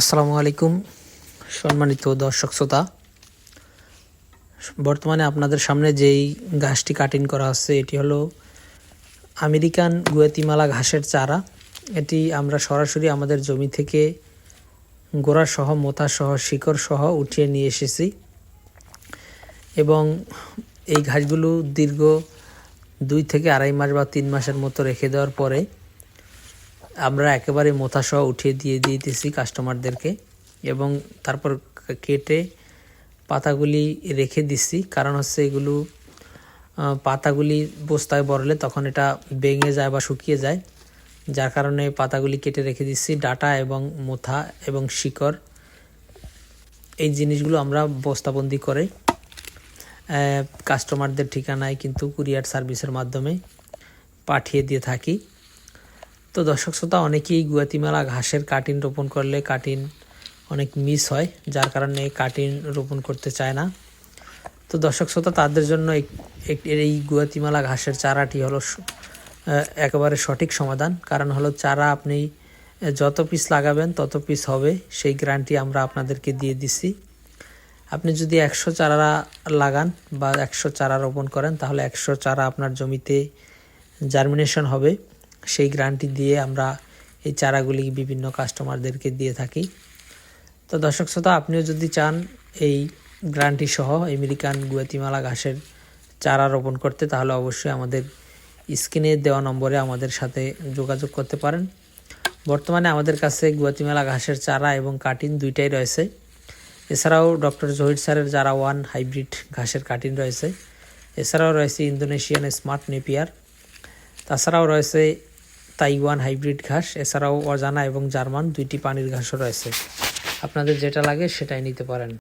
আসসালামু আলাইকুম সম্মানিত দর্শক শ্রোতা। বর্তমানে আপনাদের সামনে যেই ঘাসটি কাটিং করা হচ্ছে এটি হলো আমেরিকান গুয়াতিমালা ঘাসের চারা। এটি আমরা সরাসরি আমাদের জমি থেকে গোড়া সহ মোথা সহ শিকড় সহ উঠিয়ে নিয়ে এসেছি এবং এই ঘাসগুলো দীর্ঘ 2 থেকে 2.5 মাস বা 3 মাসের মতো রেখে দেওয়ার পরে আমরা একেবারে মোথা সহ উঠিয়ে দিয়ে দিতেছি কাস্টমারদেরকে এবং তারপর কেটে পাতাগুলি রেখে দিচ্ছি। কারণ হচ্ছে এগুলো পাতাগুলি বস্তায় ভরলে তখন এটা ভেঙে যায় বা শুকিয়ে যায়, যার কারণে পাতাগুলি কেটে রেখে দিচ্ছি। ডাটা এবং মোথা এবং শিকড় এই জিনিসগুলো আমরা বস্তাবন্দি করে কাস্টমারদের ঠিকানায় কিন্তু কুরিয়ার সার্ভিসের মাধ্যমে পাঠিয়ে দিয়ে থাকি। তো দর্শক শ্রোতা, অনেকেই গুয়াতিমালা ঘাসের কাটিং রোপণ করলে কাটিং অনেক মিস হয়, যার কারণে কাটিং রোপণ করতে চায় না। তো দর্শক শ্রোতা, তাদের জন্য এই গুয়াতিমালা ঘাসের চারাটি হলো একেবারে সঠিক সমাধান। কারণ হলো চারা আপনি যত পিস লাগাবেন তত পিস হবে, সেই গ্যারান্টি আমরা আপনাদেরকে দিয়ে দিচ্ছি। আপনি যদি 100 চারা লাগান বা 100 চারা রোপণ করেন তাহলে 100 চারা আপনার জমিতে জার্মিনেশন হবে, সেই গ্যারান্টি দিয়ে আমরা এই চারাগুলি বিভিন্ন কাস্টমারদেরকে দিয়ে থাকি। তো দর্শক শ্রোতা, আপনিও যদি চান এই গ্যারান্টি সহ আমেরিকান গুয়াতিমালা ঘাসের চারা রোপণ করতে, তাহলে অবশ্যই আমাদের স্ক্রিনে দেওয়া নম্বরে আমাদের সাথে যোগাযোগ করতে পারেন। বর্তমানে আমাদের কাছে গুয়াতিমালা ঘাসের চারা এবং কাটিং দুইটাই রয়েছে। এছাড়াও ডক্টর জহির স্যারের যারা 1 হাইব্রিড ঘাসের কাটিং রয়েছে। এছাড়াও রয়েছে ইন্দোনেশিয়ান স্মার্ট নেপিয়ার। তাছাড়াও রয়েছে তাইওয়ান হাইব্রিড ঘাস। এছাড়াও অজানা এবং জার্মান 2টি পানির ঘাসও রয়েছে। আপনাদের যেটা লাগে সেটাই নিতে পারেন।